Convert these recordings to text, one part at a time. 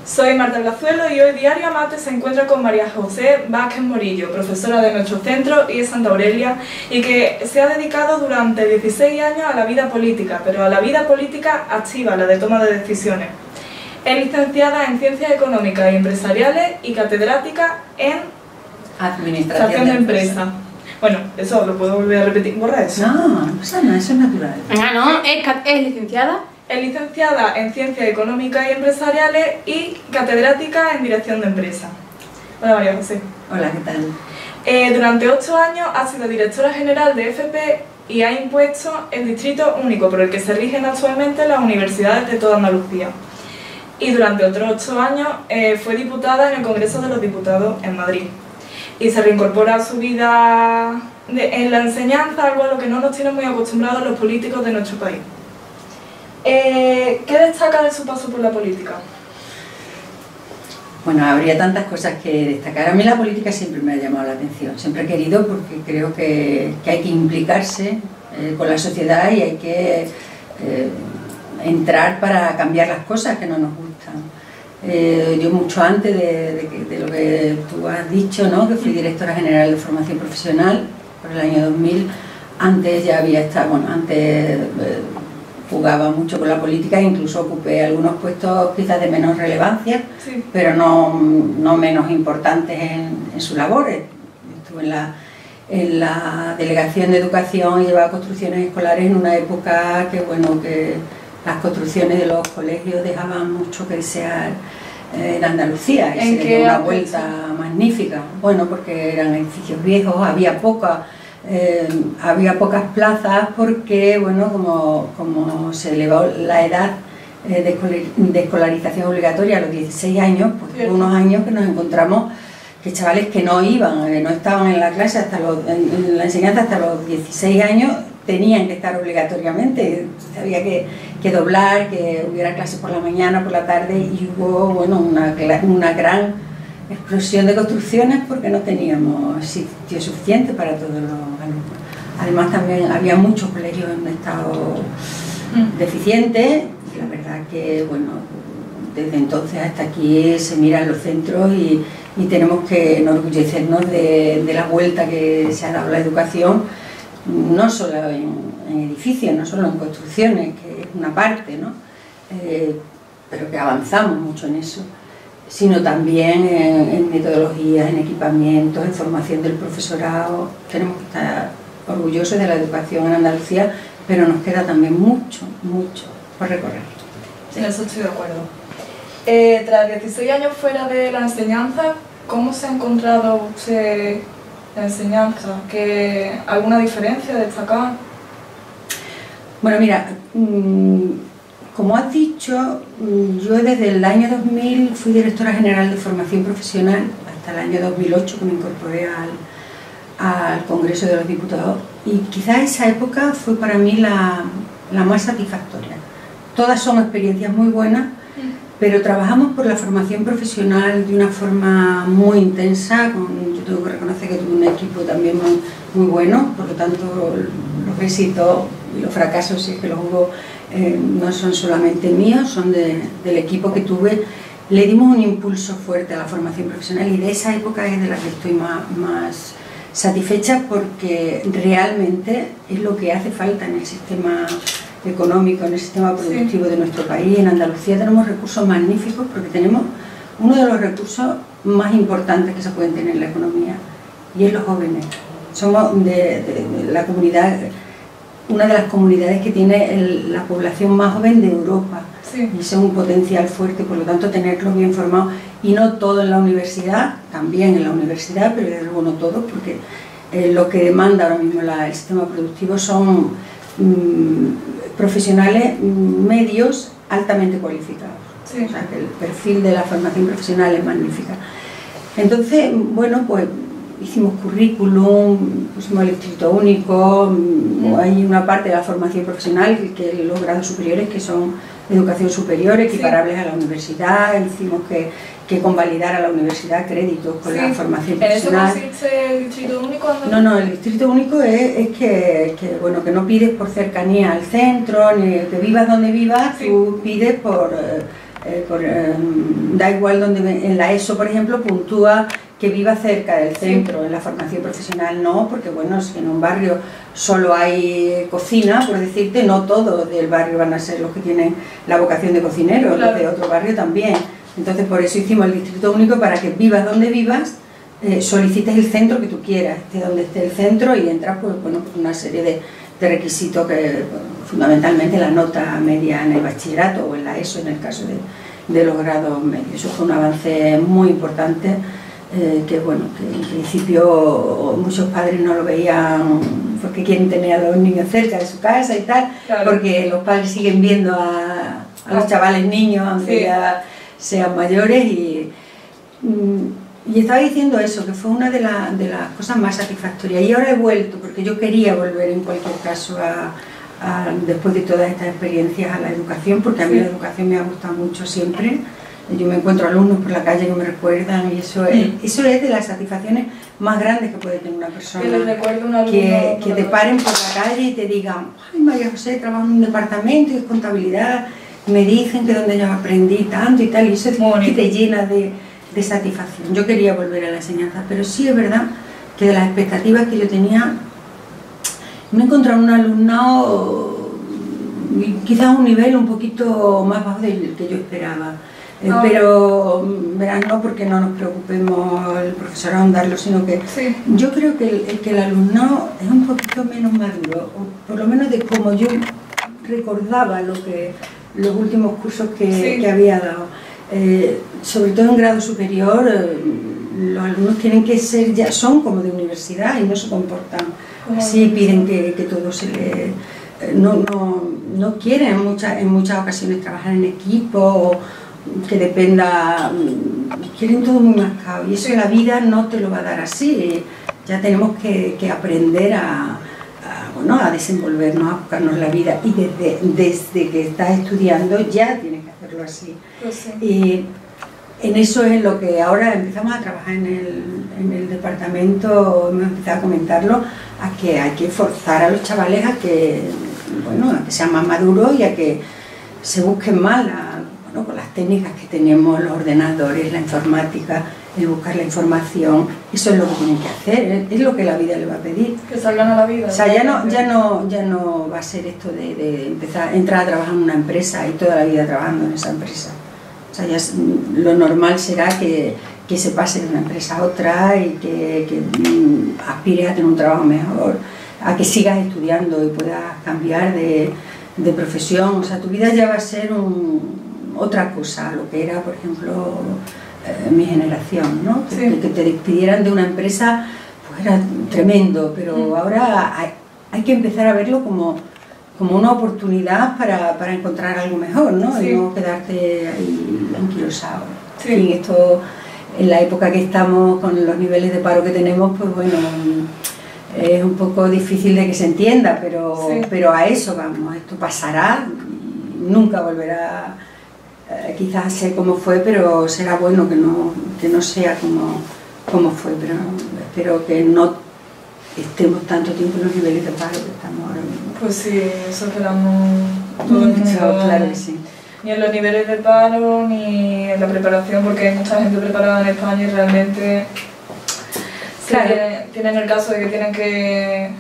Soy Marta Blazuelo y hoy Diario Amate se encuentra con María José Vázquez Morillo, profesora de nuestro centro y de Santa Aurelia, y que se ha dedicado durante 16 años a la vida política, pero a la vida política activa, la de toma de decisiones. Es licenciada en Ciencias Económicas y Empresariales y catedrática en Administración de Empresas. Bueno, eso lo puedo volver a repetir. ¿Borra eso? No pasa nada, eso es natural. Ah, no, es licenciada. Es licenciada en Ciencias Económicas y Empresariales y catedrática en Dirección de Empresas. Hola María José. Hola, ¿qué tal? Durante 8 años ha sido directora general de FP y ha impuesto el distrito único por el que se rigen actualmente las universidades de toda Andalucía. Y durante otros 8 años fue diputada en el Congreso de los Diputados en Madrid. Y se reincorpora a su vida en la enseñanza, algo a lo que no nos tienen muy acostumbrados los políticos de nuestro país. ¿Qué destaca de su paso por la política? Bueno, habría tantas cosas que destacar. A mí la política siempre me ha llamado la atención. Siempre he querido, porque creo que hay que implicarse con la sociedad y hay que entrar para cambiar las cosas que no nos gustan. Yo mucho antes de lo que tú has dicho, ¿no? Que fui directora general de formación profesional por el año 2000, antes ya había estado, bueno, antes jugaba mucho con la política e incluso ocupé algunos puestos quizás de menos relevancia, sí, pero no menos importantes en sus labores. Estuve en la Delegación de Educación y llevaba construcciones escolares en una época que, bueno, que las construcciones de los colegios dejaban mucho que desear en Andalucía, y se dio una vuelta magnífica. Bueno, porque eran edificios viejos, había pocas plazas porque, bueno, como se elevó la edad de escolarización obligatoria a los 16 años, pues hubo unos años que nos encontramos que chavales que no iban, no estaban en la clase en la enseñanza hasta los 16 años, tenían que estar obligatoriamente. Había que doblar, que hubiera clases por la mañana, por la tarde, y hubo, bueno, una gran explosión de construcciones porque no teníamos sitio suficiente para todos los alumnos. Además también había muchos colegios en un estado deficiente, y la verdad que, bueno, desde entonces hasta aquí se miran los centros y tenemos que enorgullecernos de la vuelta que se ha dado a la educación, no solo en edificios, no solo en construcciones, que es una parte, ¿no? Pero que avanzamos mucho en eso, sino también en metodologías, en equipamientos, en formación del profesorado. Tenemos que estar orgullosos de la educación en Andalucía, pero nos queda también mucho por recorrer. En eso estoy de acuerdo. Tras 16 años fuera de la enseñanza, ¿cómo se ha encontrado usted la enseñanza? ¿Alguna diferencia destacada? Bueno, mira, como has dicho, yo desde el año 2000 fui directora general de formación profesional hasta el año 2008, que me incorporé al Congreso de los Diputados, y quizás esa época fue para mí la más satisfactoria. Todas son experiencias muy buenas, pero trabajamos por la formación profesional de una forma muy intensa. Yo tengo que reconocer que tuve un equipo también muy bueno, por lo tanto los éxitos y los fracasos, si es que los hubo, no son solamente míos, son del equipo que tuve. Le dimos un impulso fuerte a la formación profesional y de esa época es de la que estoy más satisfecha, porque realmente es lo que hace falta en el sistema económico, en el sistema productivo de nuestro país. En Andalucía tenemos recursos magníficos porque tenemos uno de los recursos más importantes que se pueden tener en la economía, y es los jóvenes. Somos de la comunidad, una de las comunidades que tiene la población más joven de Europa, sí, y es un potencial fuerte, por lo tanto tenerlos bien formados, y no todo en la universidad, también en la universidad, pero desde luego no todo, porque lo que demanda ahora mismo el sistema productivo son profesionales medios altamente cualificados. Sí. O sea, que el perfil de la formación profesional es magnífica. Entonces, bueno, pues hicimos currículum, pusimos el distrito único, hay una parte de la formación profesional que los grados superiores, que son educación superior, equiparables a la universidad. Hicimos que convalidara la universidad créditos con la formación profesional. ¿En eso consiste el distrito único? No, el distrito único es que no pides por cercanía al centro, ni que vivas donde vivas, tú pides por da igual donde, en la ESO por ejemplo puntúa que viva cerca del centro. En la formación profesional no, porque bueno, si en un barrio solo hay cocina, por decirte, no todos del barrio van a ser los que tienen la vocación de cocinero, claro. Los de otro barrio también. Entonces por eso hicimos el distrito único, para que vivas donde vivas, solicites el centro que tú quieras, esté donde esté el centro, y entras pues, bueno, pues una serie de requisitos, que fundamentalmente la nota media en el bachillerato o en la ESO en el caso de los grados medios. Eso fue un avance muy importante, que bueno, que en principio muchos padres no lo veían porque quieren tener a los niños cerca de su casa y tal, claro. Porque los padres siguen viendo a los chavales niños aunque ya sean mayores, y estaba diciendo eso, que fue una de las cosas más satisfactorias. Y ahora he vuelto, porque yo quería volver en cualquier caso después de todas estas experiencias, a la educación, porque a mí la educación me ha gustado mucho siempre. Yo me encuentro alumnos por la calle que me recuerdan, y eso es de las satisfacciones más grandes que puede tener una persona. Que te paren por la calle y te digan: ay, María José, trabajo en un departamento y es contabilidad, me dicen que donde yo aprendí tanto y tal, y eso que te llena de satisfacción. Yo quería volver a la enseñanza, pero sí es verdad que de las expectativas que yo tenía, me he encontrado un alumnado quizás un nivel un poquito más bajo del que yo esperaba. Pero verán, no porque no nos preocupemos el profesor a ahondarlo, sino que yo creo que el alumnado es un poquito menos maduro, o por lo menos de como yo recordaba los últimos cursos que había dado. Sobre todo en grado superior, los alumnos tienen que ser, ya son como de universidad y no se comportan así, piden que todo se les... No quieren en muchas ocasiones trabajar en equipo, o que dependa, quieren todo muy marcado, y eso la vida no te lo va a dar así. Ya tenemos que aprender a desenvolvernos, a buscarnos la vida, y desde que estás estudiando ya tienes que hacerlo así. Y en eso es lo que ahora empezamos a trabajar en el departamento, hemos empezado a comentarlo, a que hay que forzar a los chavales a que sean más maduros y a que se busquen más con las técnicas que tenemos, los ordenadores, la informática, el buscar la información. Eso es lo que tienen que hacer, es lo que la vida le va a pedir. Que salgan a la vida. O sea, ya no va a ser esto de entrar a trabajar en una empresa y toda la vida trabajando en esa empresa. O sea, ya lo normal será que se pase de una empresa a otra y que aspires a tener un trabajo mejor, a que sigas estudiando y puedas cambiar de profesión. O sea, tu vida ya va a ser otra cosa, lo que era, por ejemplo, mi generación, ¿no? Que te despidieran de una empresa, pues era tremendo, pero ahora hay que empezar a verlo como una oportunidad para encontrar algo mejor, ¿no? Y no quedarte ahí anquilosado. En fin, esto, en la época que estamos, con los niveles de paro que tenemos, pues bueno, es un poco difícil de que se entienda, pero a eso vamos, esto pasará, nunca volverá quizás a ser como fue, pero será bueno que no sea como fue, pero espero que no estemos tanto tiempo en los niveles de paro que estamos ahora mismo. Pues sí, eso esperamos todo el mundo. Claro que sí. Ni en los niveles de paro, ni en la preparación, porque hay mucha gente preparada en España y realmente tienen el caso de que tienen que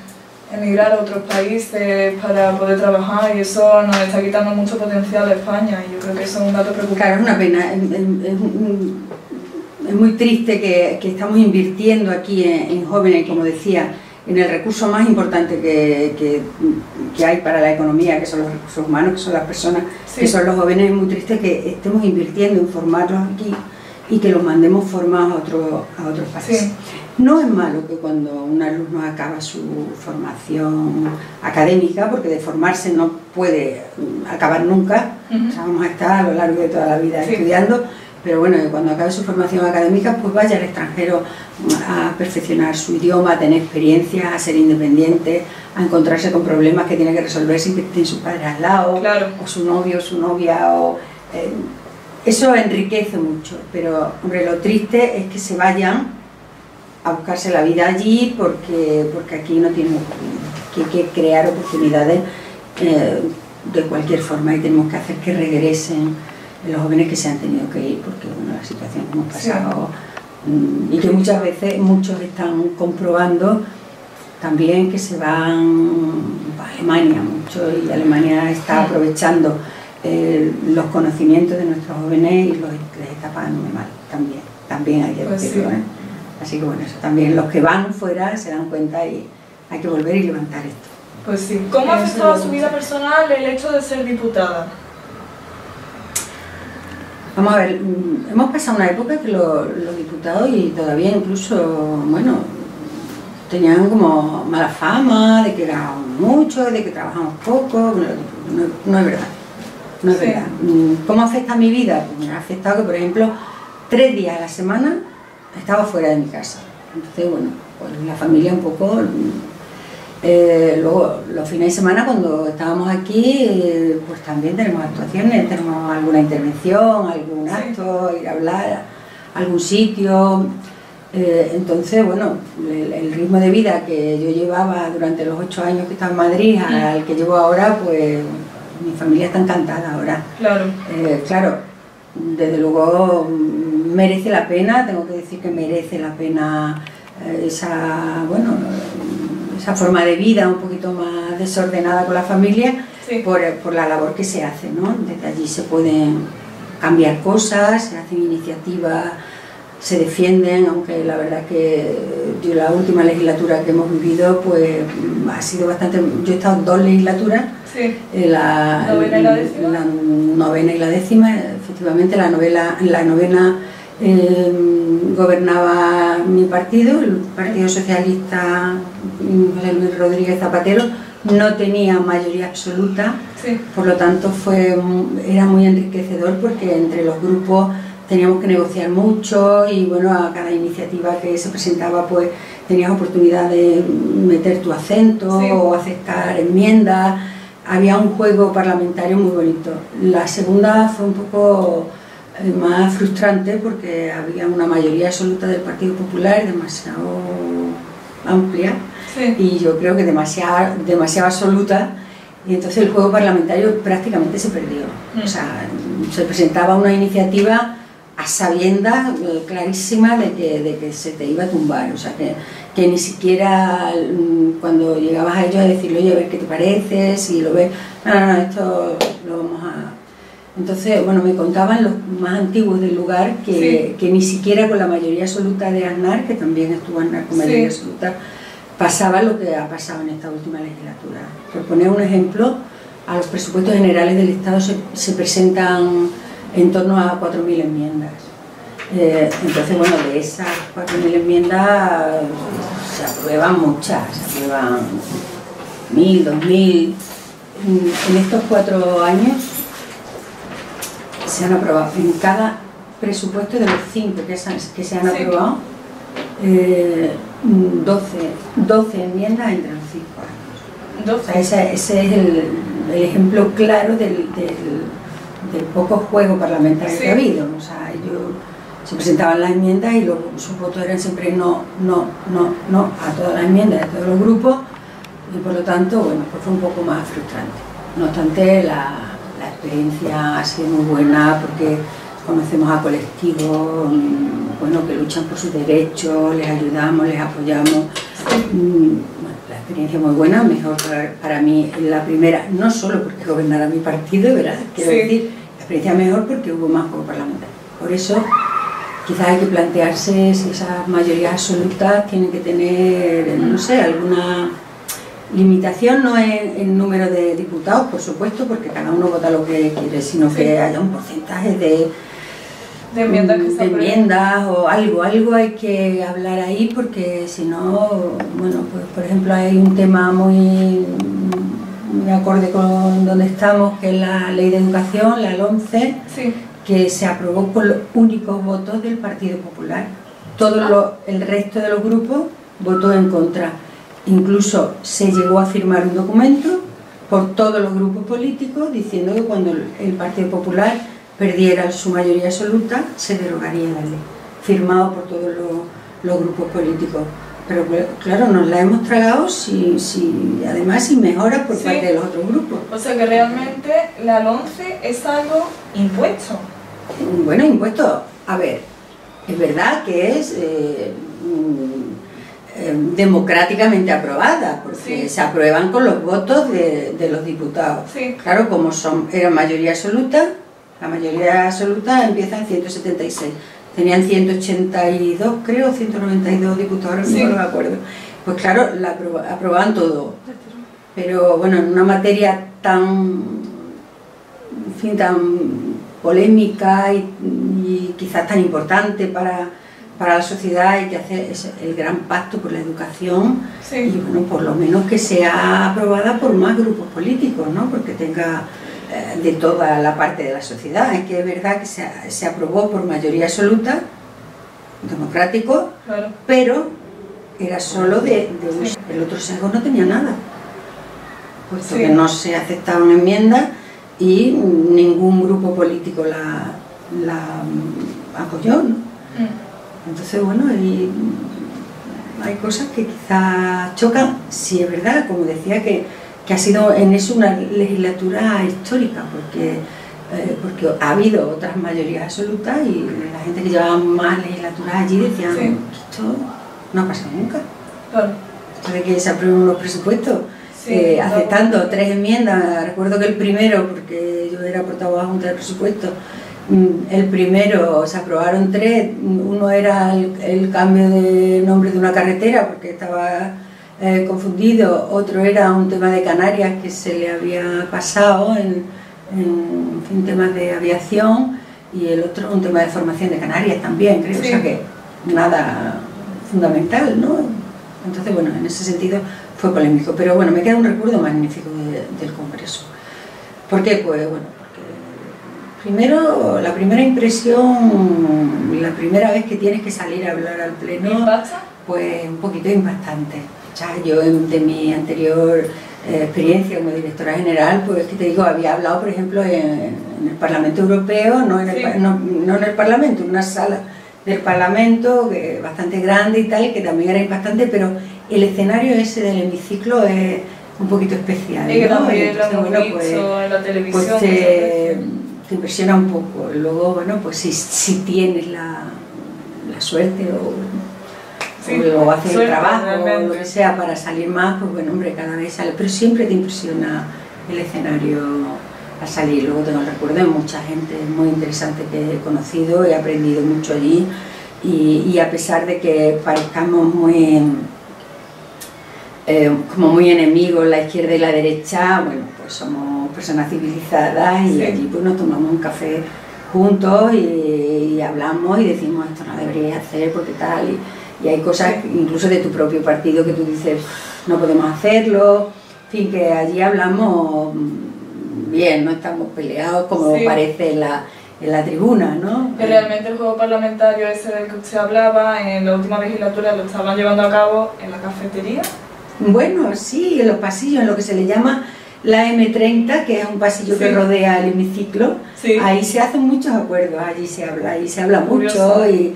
emigrar a otros países para poder trabajar, y eso nos está quitando mucho potencial a España, y yo creo que eso es un dato preocupante. Claro, es una pena, es muy triste que estamos invirtiendo aquí en jóvenes, como decía, en el recurso más importante que hay para la economía, que son los recursos humanos, que son las personas, que son los jóvenes. Es muy triste que estemos invirtiendo en formarlos aquí y que los mandemos formados a otros países. Sí. No es malo que cuando un alumno acaba su formación académica, porque de formarse no puede acabar nunca, o sea, vamos a estar a lo largo de toda la vida estudiando, pero bueno, cuando acabe su formación académica, pues vaya al extranjero a perfeccionar su idioma, a tener experiencias, a ser independiente, a encontrarse con problemas que tiene que resolver sin que estén sus padres al lado, o su novio o su novia, eso enriquece mucho, pero hombre, lo triste es que se vayan a buscarse la vida allí porque aquí no tienen oportunidades, que hay que crear oportunidades de cualquier forma, y tenemos que hacer que regresen los jóvenes que se han tenido que ir porque bueno, la situación que hemos pasado y que muchas veces muchos están comprobando también que se van a Alemania mucho, y Alemania está aprovechando los conocimientos de nuestros jóvenes y les está pagando muy mal también hay que decirlo, ¿eh? Así que bueno, eso también los que van fuera se dan cuenta y hay que volver y levantar esto. Pues sí. ¿Cómo ha afectado a su vida personal el hecho de ser diputada? Vamos a ver, hemos pasado una época que los diputados y todavía incluso, bueno, tenían como mala fama de que grabamos mucho, de que trabajamos poco. No es verdad, no es verdad. ¿Cómo afecta a mi vida? Pues me ha afectado que, por ejemplo, 3 días a la semana estaba fuera de mi casa. Entonces, bueno, pues la familia un poco... luego, los fines de semana, cuando estábamos aquí, pues también tenemos actuaciones, tenemos alguna intervención, algún acto, ir a hablar a algún sitio. Entonces, bueno, el ritmo de vida que yo llevaba durante los 8 años que estaba en Madrid al que llevo ahora, pues mi familia está encantada ahora. Claro. Claro, desde luego merece la pena, tengo que decir que merece la pena esa, bueno, esa forma de vida un poquito más desordenada con la familia, por la labor que se hace, ¿no? Desde allí se pueden cambiar cosas, se hacen iniciativas, se defienden, aunque la verdad que yo la última legislatura que hemos vivido pues ha sido bastante... Yo he estado en 2 legislaturas, la novena y la décima, efectivamente la novena gobernaba mi partido, el Partido Socialista José Luis Rodríguez Zapatero, no tenía mayoría absoluta, por lo tanto era muy enriquecedor porque entre los grupos teníamos que negociar mucho y bueno, a cada iniciativa que se presentaba pues tenías oportunidad de meter tu acento o aceptar enmiendas, había un juego parlamentario muy bonito. La segunda fue un poco más frustrante porque había una mayoría absoluta del Partido Popular demasiado amplia y yo creo que demasiado absoluta, y entonces el juego parlamentario prácticamente se perdió. O sea, se presentaba una iniciativa a sabiendas clarísimas de que se te iba a tumbar, o sea, que ni siquiera cuando llegabas a ellos a decirle, oye, a ver qué te parece, si lo ves, no, esto lo vamos a... Entonces, bueno, me contaban los más antiguos del lugar que ni siquiera con la mayoría absoluta de Aznar, que también estuvo Aznar con mayoría absoluta, pasaba lo que ha pasado en esta última legislatura. Por poner un ejemplo, a los presupuestos generales del Estado se presentan en torno a 4.000 enmiendas. Entonces, bueno, de esas 4.000 enmiendas se aprueban muchas, se aprueban 1.000, 2.000. En estos 4 años se han aprobado en cada presupuesto de los 5 que se han aprobado 12 enmiendas entre los 5 años. O sea, ese es el ejemplo claro del poco juego parlamentario que ha habido. O sea, ellos se presentaban las enmiendas y sus votos eran siempre no a todas las enmiendas de todos los grupos, y por lo tanto, bueno, pues fue un poco más frustrante. No obstante, la experiencia ha sido muy buena porque conocemos a colectivos, bueno, que luchan por sus derechos, les ayudamos, les apoyamos. Bueno, la experiencia muy buena, mejor para mí la primera, no solo porque gobernara mi partido, ¿verdad? Quiero decir, la experiencia mejor porque hubo más juego parlamentario. Por eso, quizás hay que plantearse si esas mayorías absolutas tienen que tener, no sé, alguna limitación, no en número de diputados, por supuesto, porque cada uno vota lo que quiere, sino que haya un porcentaje de enmiendas o algo hay que hablar ahí, porque si no, bueno, pues por ejemplo hay un tema muy acorde con donde estamos, que es la ley de educación, la LOMCE, que se aprobó con los únicos votos del Partido Popular. El resto de los grupos votó en contra. Incluso se llegó a firmar un documento por todos los grupos políticos diciendo que cuando el Partido Popular perdiera su mayoría absoluta se derogaría la ley, firmado por todos los grupos políticos. Pero claro, nos la hemos tragado además sin mejoras por parte de los otros grupos. O sea que realmente la LOMCE es algo impuesto. Bueno, impuesto, a ver, es verdad que es democráticamente aprobada, porque se aprueban con los votos de los diputados. Claro, como era mayoría absoluta, la mayoría absoluta empieza en 176. Tenían 182, creo, 192 diputados, no me acuerdo. Pues claro, aprobaban todo. Pero bueno, en una materia tan polémica y quizás tan importante para la sociedad, hay que hacer el gran pacto por la educación y bueno, por lo menos que sea aprobada por más grupos políticos, ¿no? Porque tenga de toda la parte de la sociedad. Es que es verdad que se aprobó por mayoría absoluta, democrático, pero era solo el otro sesgo no tenía nada, puesto que no se aceptaban enmiendas y ningún grupo político la apoyó, ¿no? Entonces bueno, hay cosas que quizás chocan. Sí, es verdad, como decía, que ha sido en eso una legislatura histórica, porque ha habido otras mayorías absolutas y la gente que llevaba más legislaturas allí decían que esto no ha pasado nunca. Esto de que se aprueben unos presupuestos aceptando 3 enmiendas. Recuerdo que el primero, porque yo era portavoz de Junta de Presupuestos, el primero se aprobaron 3, uno era el cambio de nombre de una carretera porque estaba confundido, otro era un tema de Canarias que se le había pasado en temas de aviación, y el otro un tema de formación de Canarias también, creo, o sea que nada fundamental, ¿no? Entonces bueno, en ese sentido fue polémico, pero bueno, me queda un recuerdo magnífico del Congreso. ¿Por qué? Pues bueno, primero, la primera impresión, la primera vez que tienes que salir a hablar al pleno, pues un poquito impactante. O sea, yo de mi anterior experiencia como directora general, pues que te digo, había hablado, por ejemplo, en el Parlamento Europeo, no en el Parlamento, en una sala del Parlamento bastante grande y tal, que también era impactante, pero el escenario ese del hemiciclo es un poquito especial, y que ¿no? también entonces, lo hemos bueno, visto en la televisión. Pues te impresiona un poco. Luego, bueno, pues si tienes la suerte o haces el trabajo o lo que sea para salir más, pues bueno, hombre, cada vez sale, pero siempre te impresiona el escenario al salir. Luego tengo el recuerdo de mucha gente muy interesante que he conocido, he aprendido mucho allí, y a pesar de que parezcamos como muy enemigos la izquierda y la derecha, bueno, pues somos personas civilizadas y allí pues nos tomamos un café juntos y hablamos y decimos esto no deberías hacer porque tal, y hay cosas incluso de tu propio partido que tú dices no podemos hacerlo, en fin, que allí hablamos bien, no estamos peleados como parece en la tribuna, ¿no? Que realmente el juego parlamentario ese del que usted hablaba en la última legislatura lo estaban llevando a cabo en la cafetería. Bueno, sí, en los pasillos, en lo que se le llama la M30, que es un pasillo que rodea el hemiciclo. Ahí se hacen muchos acuerdos, allí se habla mucho y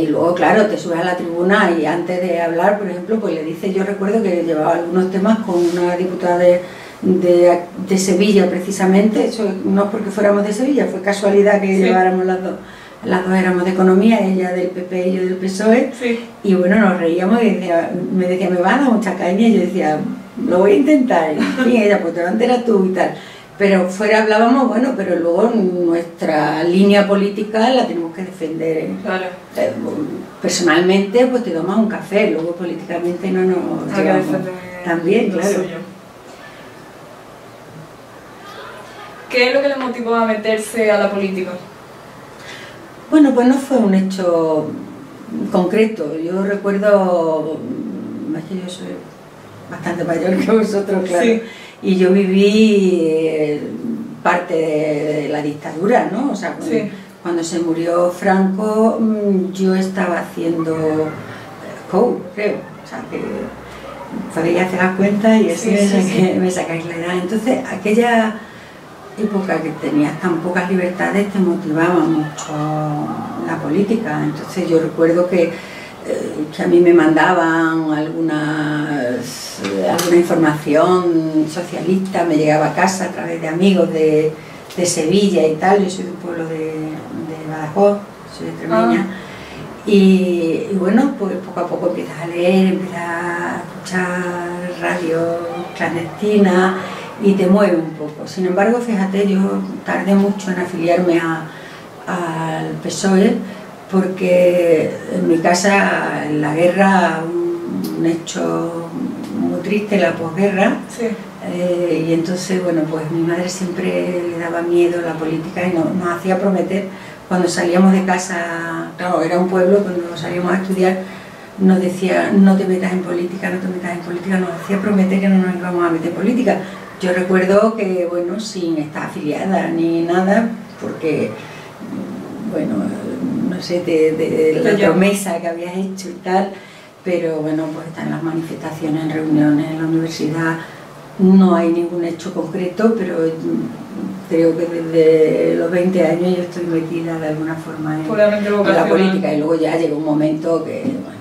luego, claro, te subes a la tribuna y antes de hablar, por ejemplo, pues le dices, yo recuerdo que llevaba algunos temas con una diputada de Sevilla precisamente, eso no es porque fuéramos de Sevilla, fue casualidad que lleváramos las dos éramos de economía, ella del PP y yo del PSOE, y bueno, nos reíamos y me decía, me van a dar mucha caña, y yo decía, lo voy a intentar, y ella, pues te lo enteras tú y tal. Pero fuera hablábamos, bueno, pero luego nuestra línea política la tenemos que defender. Personalmente, pues te tomas un café, luego políticamente no nos llevamos también, claro. ¿Qué es lo que le motivó a meterse a la política? Bueno, pues no fue un hecho concreto. Yo recuerdo, más que yo soy bastante mayor que vosotros, claro, y yo viví parte de la dictadura, ¿no? O sea, cuando se murió Franco, yo estaba haciendo COU, creo, o sea, que podéis hacer las cuentas y así me sacáis la edad. Entonces, aquella época que tenías tan pocas libertades te motivaba mucho la política. Entonces yo recuerdo que que a mí me mandaban alguna información socialista, me llegaba a casa a través de amigos de Sevilla y tal. Yo soy de un pueblo de Badajoz, soy de Extremeña. Y bueno, pues poco a poco empiezas a leer, empiezas a escuchar radio clandestina y te mueve un poco. Sin embargo, fíjate, yo tardé mucho en afiliarme al PSOE, porque en mi casa, en la guerra, un hecho muy triste, la posguerra, Sí. Y entonces, bueno, pues mi madre siempre le daba miedo a la política y nos hacía prometer, cuando salíamos de casa, claro, era un pueblo, cuando salíamos a estudiar, nos decía, no te metas en política, no te metas en política, nos hacía prometer que no nos íbamos a meter en política. Yo recuerdo que, bueno, sin estar afiliada ni nada, porque, bueno, no sé, de la promesa que habías hecho y tal, pero bueno, pues están las manifestaciones, en reuniones, en la universidad, no hay ningún hecho concreto, pero creo que desde los 20 años yo estoy metida de alguna forma en la política, y luego ya llegó un momento que, bueno,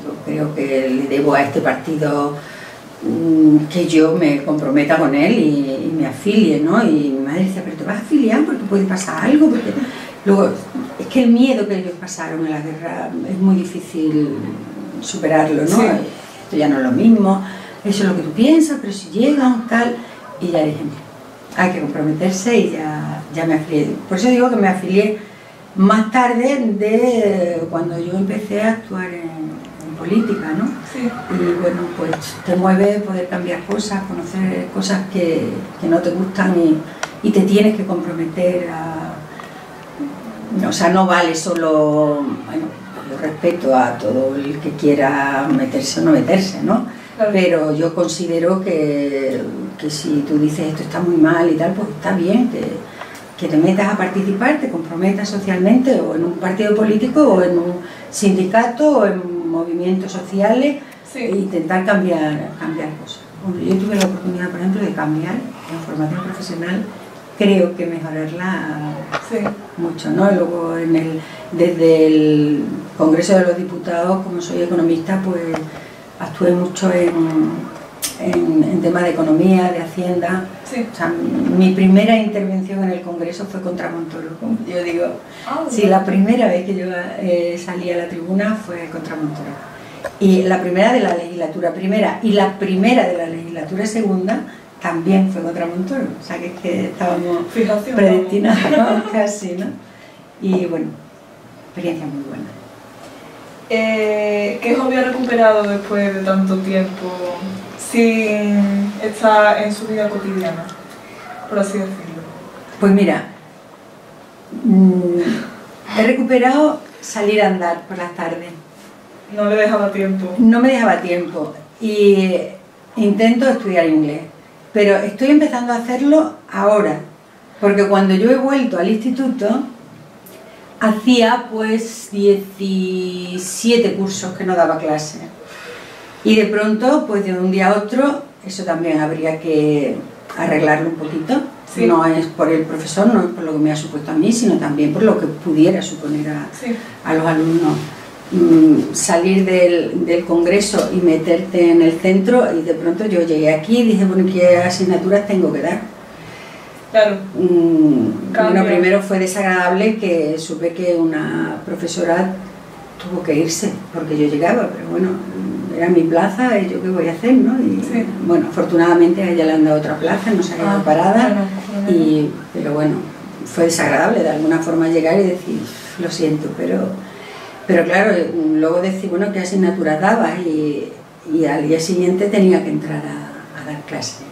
yo creo que le debo a este partido que yo me comprometa con él y me afilie, ¿no? Y mi madre decía, pero te vas a afiliar porque puede pasar algo, porque luego es que el miedo que ellos pasaron en la guerra es muy difícil superarlo, ¿no? Sí. Esto ya no es lo mismo, eso es lo que tú piensas, pero si llegan, tal, y ya dije, hay que comprometerse, y ya me afilié. Por eso digo que me afilié más tarde de cuando yo empecé a actuar en política, ¿no? Sí. Y bueno, pues te mueve poder cambiar cosas, conocer cosas que no te gustan, y te tienes que comprometer a... O sea, no vale solo... Bueno, yo respeto a todo el que quiera meterse o no meterse, ¿no? Claro. Pero yo considero que si tú dices esto está muy mal y tal, pues está bien que te metas a participar, te comprometas socialmente, o en un partido político, o en un sindicato, o en movimientos sociales, sí, e intentar cambiar cosas. Bueno, yo tuve la oportunidad, por ejemplo, de cambiar en formación profesional, creo que mejorarla, sí, mucho, ¿no? Luego desde el Congreso de los Diputados, como soy economista, pues actué mucho en temas de economía, de hacienda. Sí. O sea, mi primera intervención en el Congreso fue contra Montoro. Yo digo, sí, la primera vez que yo salí a la tribuna fue contra Montoro. Y la primera de la legislatura primera y la primera de la legislatura segunda también fue contra Montoro. O sea, que es que estábamos predestinados casi, ¿no? Y bueno, experiencia muy buena. ¿Qué hobby ha recuperado después de tanto tiempo sin estar en su vida cotidiana, por así decirlo? Pues mira, he recuperado salir a andar por las tardes. No le dejaba tiempo. No me dejaba tiempo, y intento estudiar inglés, pero estoy empezando a hacerlo ahora, porque cuando yo he vuelto al instituto hacía pues 17 cursos que no daba clase, y de pronto, pues de un día a otro, eso también habría que arreglarlo un poquito. Sí. No es por el profesor, no es por lo que me ha supuesto a mí, sino también por lo que pudiera suponer a los alumnos. Salir del congreso y meterte en el centro, y de pronto yo llegué aquí y dije, bueno, ¿qué asignaturas tengo que dar? Claro. Bueno, primero fue desagradable que supe que una profesora tuvo que irse porque yo llegaba, pero bueno, era mi plaza y yo qué voy a hacer, ¿no? Y sí, bueno, afortunadamente a ella le han dado otra plaza, no se ha quedado parada, bueno. Pero bueno, fue desagradable de alguna forma llegar y decir, lo siento, pero claro, luego decir, bueno, ¿qué asignaturas dabas? Y al día siguiente tenía que entrar a dar clase.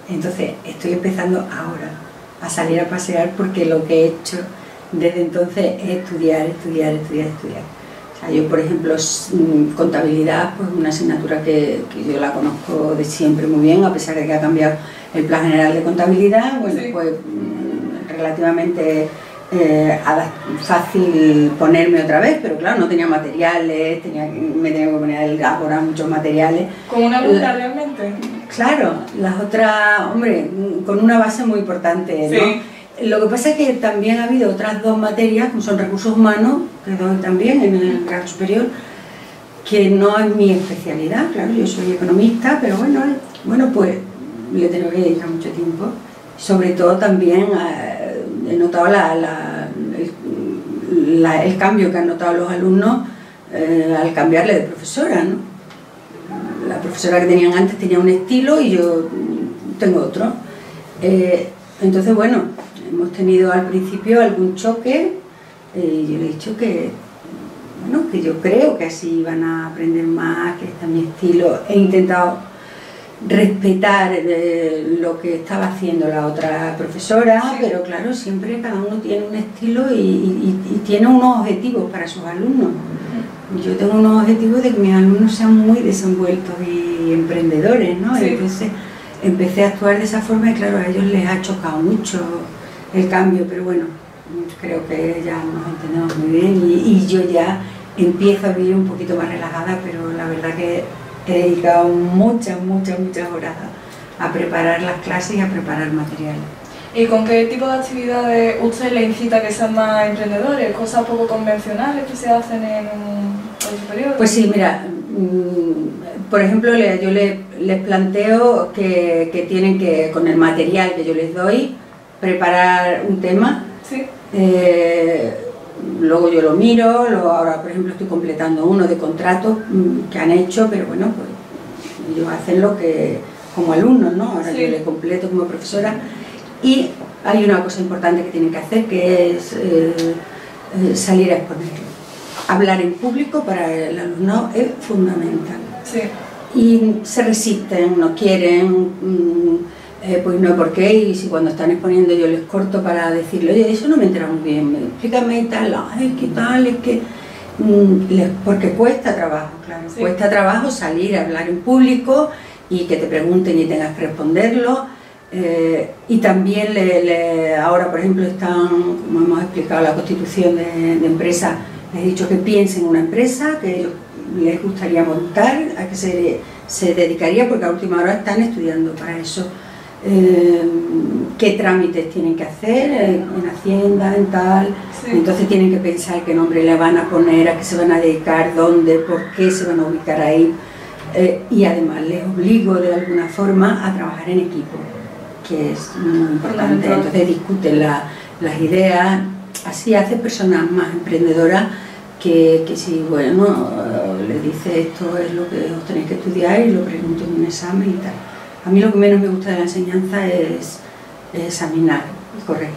Entonces estoy empezando ahora a salir a pasear, porque lo que he hecho desde entonces es estudiar. O sea, yo, por ejemplo, contabilidad, pues una asignatura que yo la conozco de siempre muy bien, a pesar de que ha cambiado el plan general de contabilidad, bueno, sí, pues relativamente fácil ponerme otra vez, pero claro, no tenía materiales, me tenía que poner el Ágora, muchos materiales. ¿Con una alumna realmente? Claro, las otras, hombre, con una base muy importante, ¿no? Sí. Lo que pasa es que también ha habido otras dos materias, como son recursos humanos, que doy también en el grado superior, que no es mi especialidad, claro, yo soy economista, pero bueno, pues le tengo que dedicar mucho tiempo. Sobre todo también he notado el cambio que han notado los alumnos al cambiarle de profesora, ¿no? La profesora que tenían antes tenía un estilo y yo tengo otro. Entonces, bueno, hemos tenido al principio algún choque y yo le he dicho que, bueno, que yo creo que así van a aprender más, que este es mi estilo. He intentado respetar lo que estaba haciendo la otra profesora, sí. Pero claro, siempre cada uno tiene un estilo y tiene unos objetivos para sus alumnos. Yo tengo unos objetivos de que mis alumnos sean muy desenvueltos y emprendedores, ¿no? Sí. Entonces empecé a actuar de esa forma y claro, a ellos les ha chocado mucho el cambio, pero bueno, creo que ya nos entendemos muy bien y yo ya empiezo a vivir un poquito más relajada, pero la verdad que he dedicado muchas horas a preparar las clases y a preparar material. ¿Y con qué tipo de actividades usted le incita a que sean más emprendedores? ¿Cosas poco convencionales que se hacen en un superior? Pues sí, mira, por ejemplo, yo les planteo que tienen que, con el material que yo les doy, preparar un tema. Sí. Luego yo lo miro, ahora por ejemplo estoy completando uno de contratos que han hecho, pero bueno, pues ellos hacen lo que, como alumnos, ¿no? Ahora sí. Yo les completo como profesora y hay una cosa importante que tienen que hacer, que es salir a exponer. Hablar en público para el alumnado es fundamental. Sí. Y se resisten, no quieren, pues no hay por qué, y si cuando están exponiendo yo les corto para decirle, oye, eso no me entera muy bien, explícame y tal, ay, qué tal, es que... porque cuesta trabajo, claro, sí. Cuesta trabajo salir a hablar en público y que te pregunten y tengas que responderlo. Y también ahora, por ejemplo, están, como hemos explicado, la constitución de empresa, les he dicho que piensen en una empresa, que ellos les gustaría montar, a que se dedicaría, porque a última hora están estudiando para eso. Qué trámites tienen que hacer en Hacienda, en tal, sí. Entonces tienen que pensar qué nombre le van a poner, a qué se van a dedicar, dónde, por qué se van a ubicar ahí, y además les obligo de alguna forma a trabajar en equipo, que es muy importante. Entonces discuten las ideas, así hace personas más emprendedoras que si, bueno, le dice esto es lo que os tenéis que estudiar y lo pregunto en un examen y tal. A mí lo que menos me gusta de la enseñanza es examinar y corregir.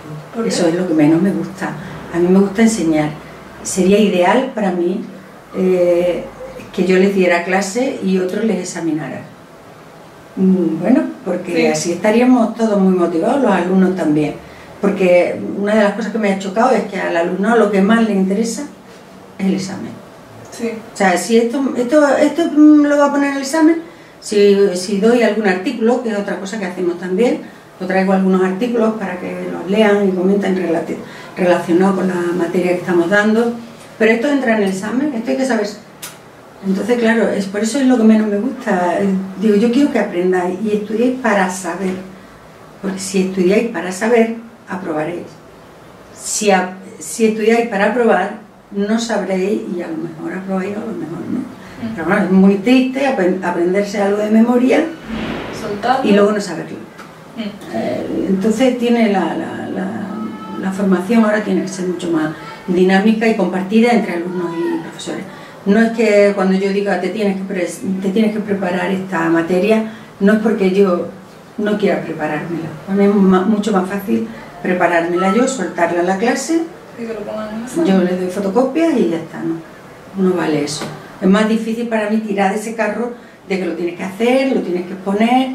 Eso es lo que menos me gusta. A mí me gusta enseñar. Sería ideal para mí que yo les diera clase y otros les examinara. Bueno, porque sí. Así estaríamos todos muy motivados, los alumnos también. Porque una de las cosas que me ha chocado es que al alumno lo que más le interesa es el examen. Sí. O sea, si esto lo va a poner en el examen. Si doy algún artículo, que es otra cosa que hacemos también, o traigo algunos artículos para que los lean y comenten relacionados con la materia que estamos dando, pero esto entra en el examen, esto hay que saber. Entonces, claro, por eso es lo que menos me gusta. Digo, yo quiero que aprendáis y estudiéis para saber, porque si estudiáis para saber, aprobaréis. Si estudiáis para aprobar, no sabréis y a lo mejor aprobáis o a lo mejor no. Pero bueno, es muy triste aprenderse algo de memoria y luego no saberlo. Entonces tiene la formación ahora tiene que ser mucho más dinámica y compartida entre alumnos y profesores. No es que cuando yo diga te tienes que preparar esta materia, no es porque yo no quiera preparármela. Es mucho más fácil preparármela yo, soltarla a la clase, yo le doy fotocopias y ya está, no vale eso. Es más difícil para mí tirar de ese carro de que lo tienes que hacer, lo tienes que exponer,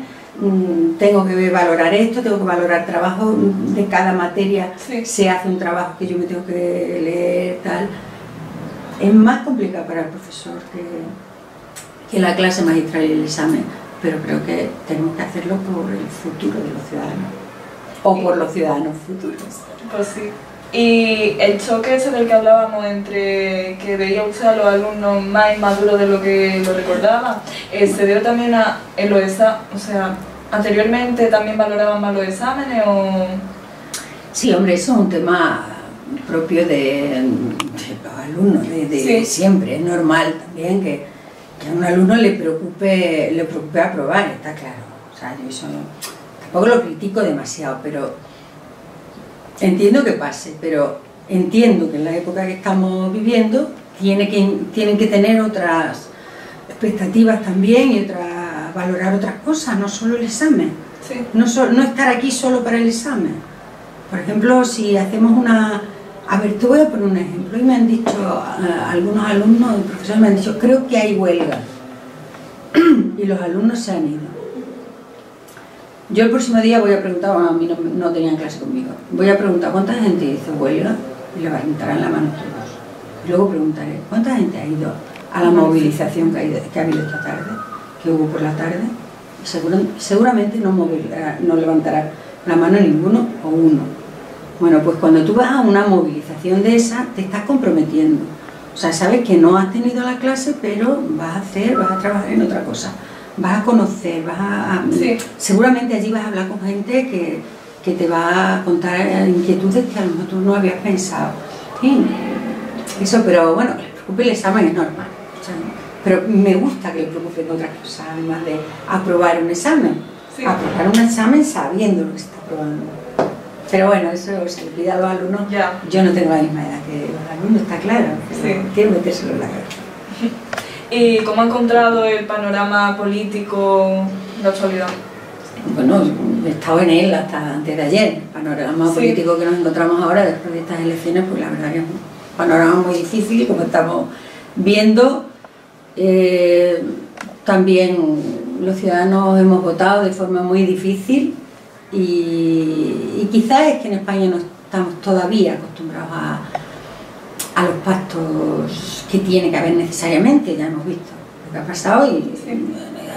tengo que valorar esto, tengo que valorar trabajo de cada materia, sí. Se hace un trabajo que yo me tengo que leer, tal. Es más complicado para el profesor que la clase magistral y el examen, pero creo que tenemos que hacerlo por el futuro de los ciudadanos, o por los ciudadanos futuros. Pues sí. Y el choque ese del que hablábamos entre que veía usted a los alumnos más inmaduros de lo que lo recordaba, ¿se dio también en los exámenes? O sea, ¿anteriormente también valoraban más los exámenes o...? Sí, hombre, eso es un tema propio de los alumnos, de sí. Siempre. Es normal también que a un alumno le preocupe aprobar, está claro. O sea, yo eso tampoco lo critico demasiado, pero entiendo que pase, pero entiendo que en la época que estamos viviendo tienen que tener otras expectativas también y valorar otras cosas, no solo el examen. Sí. No estar aquí solo para el examen. Por ejemplo, si hacemos una... A ver, te voy a poner un ejemplo. Y me han dicho, algunos alumnos y profesores me han dicho, creo que hay huelga. Y los alumnos se han ido. Yo el próximo día voy a preguntar, bueno, a mí no tenían clase conmigo, voy a preguntar cuánta gente hizo huelga y levantarán la mano todos. Y luego preguntaré, ¿cuánta gente ha ido a la movilización que ha habido esta tarde, que hubo por la tarde? Seguramente no levantará la mano ninguno o uno. Bueno, pues cuando tú vas a una movilización de esa, te estás comprometiendo. O sea, sabes que no has tenido la clase, pero vas a trabajar en otra cosa. Vas a conocer, sí. Seguramente allí vas a hablar con gente que te va a contar inquietudes que a lo mejor tú no habías pensado. Sí, eso, pero bueno, que les preocupe el examen es normal. O sea, pero me gusta que les preocupen otras cosas, además de aprobar un examen. Sí. Aprobar un examen sabiendo lo que se está aprobando. Pero bueno, eso se le pide a los alumnos. Ya. Yo no tengo la misma edad que los alumnos, está claro. Sí. Quiero metérselo en la cabeza. ¿Y cómo ha encontrado el panorama político de actualidad? Bueno, he estado en él hasta antes de ayer. El panorama Sí. político que nos encontramos ahora después de estas elecciones, pues la verdad que es un panorama muy difícil, como estamos viendo. También los ciudadanos hemos votado de forma muy difícil y quizás es que en España no estamos todavía acostumbrados a los pactos que tiene que haber necesariamente. Ya hemos visto lo que ha pasado y Sí.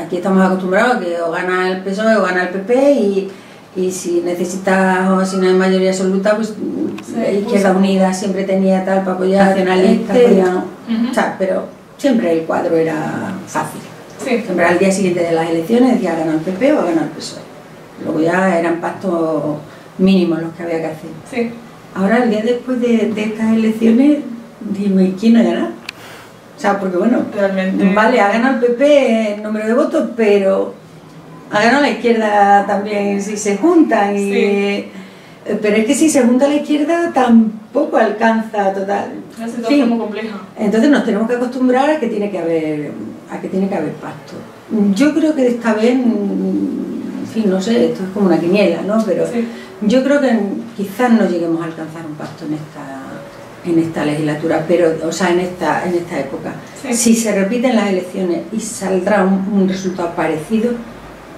Aquí estamos acostumbrados a que o gana el PSOE o gana el PP y si necesitas o si no hay mayoría absoluta, pues la Izquierda Unida siempre tenía tal para apoyar, nacionalistas, o sea, pero siempre el cuadro era fácil. Sí. Siempre al día siguiente de las elecciones decía ha ganado el PP o ha ganado el PSOE. Luego ya eran pactos mínimos los que había que hacer. Sí. Ahora, el día después de estas elecciones, digo, ¿y quién ha ganado? O sea, porque bueno, Realmente... vale, ha ganado el PP en número de votos, pero ha ganado la izquierda también si se juntan. Sí. Pero es que si se junta la izquierda tampoco alcanza total. Una situación muy compleja. Entonces nos tenemos que acostumbrar a que tiene que haber pacto. Yo creo que esta vez, en fin, no sé, esto es como una quiniela, ¿no? Pero Sí. yo creo que quizás no lleguemos a alcanzar un pacto en esta legislatura, pero, o sea, en esta época. Sí. Si se repiten las elecciones y saldrá un resultado parecido,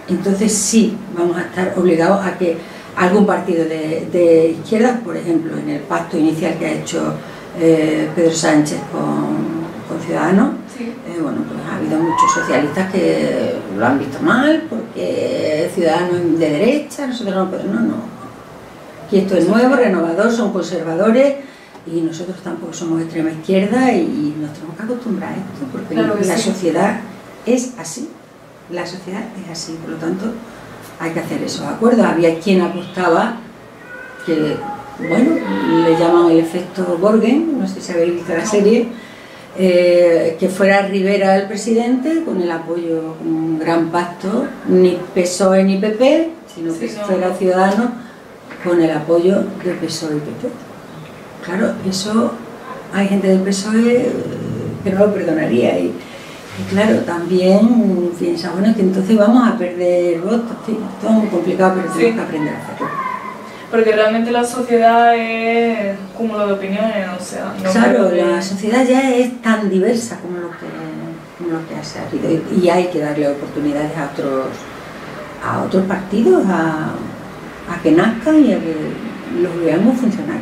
entonces sí vamos a estar obligados a que algún partido de izquierda, por ejemplo, en el pacto inicial que ha hecho Pedro Sánchez con Ciudadanos, Sí. bueno, pues ha habido muchos socialistas que lo han visto mal porque Ciudadanos de derecha, nosotros no podemos, no. Y esto es nuevo, renovador, son conservadores y nosotros tampoco somos extrema izquierda y nos tenemos que acostumbrar a esto porque Claro que la sí. sociedad es así, la sociedad es así, por lo tanto hay que hacer esos acuerdos. Había quien apostaba que, bueno, le llaman el efecto Borgen, no sé si habéis visto la serie, que fuera Rivera el presidente con el apoyo, con un gran pacto, ni PSOE ni PP, sino que Sí, no. fuera Ciudadanos con el apoyo de PSOE y PP. Claro, eso hay gente del PSOE que no lo perdonaría y claro, también piensa, bueno, que entonces vamos a perder votos, sí, todo muy complicado, pero tenemos que aprender a hacerlo. Porque realmente la sociedad es cúmulo de opiniones, o sea... No Claro, creo que- la sociedad ya es tan diversa como lo que ha salido y hay que darle oportunidades a otros partidos a que nazcan y a que los veamos funcionar.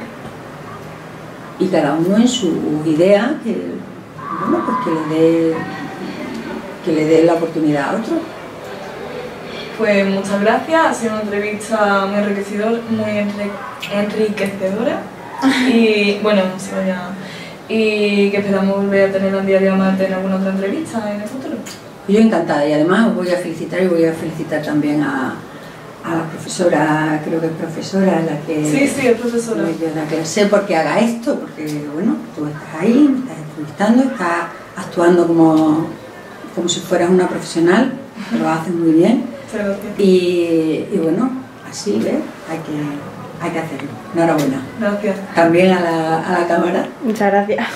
Y cada uno en su idea, bueno, pues que le dé la oportunidad a otro. Pues muchas gracias, ha sido una entrevista muy enriquecedora y bueno, y que esperamos volver a tener un día de amarte en alguna otra entrevista en el futuro. Yo encantada y además os voy a felicitar y voy a felicitar también a la profesora, creo que es profesora la que Sí, es profesora. me dio la clase porque haga esto, porque bueno, tú estás ahí, me estás entrevistando, estás actuando como como si fueras una profesional, lo haces muy bien. Muchas gracias. Y bueno, así, ¿ves? Hay que hacerlo. Enhorabuena. Gracias. También a la cámara. Muchas gracias.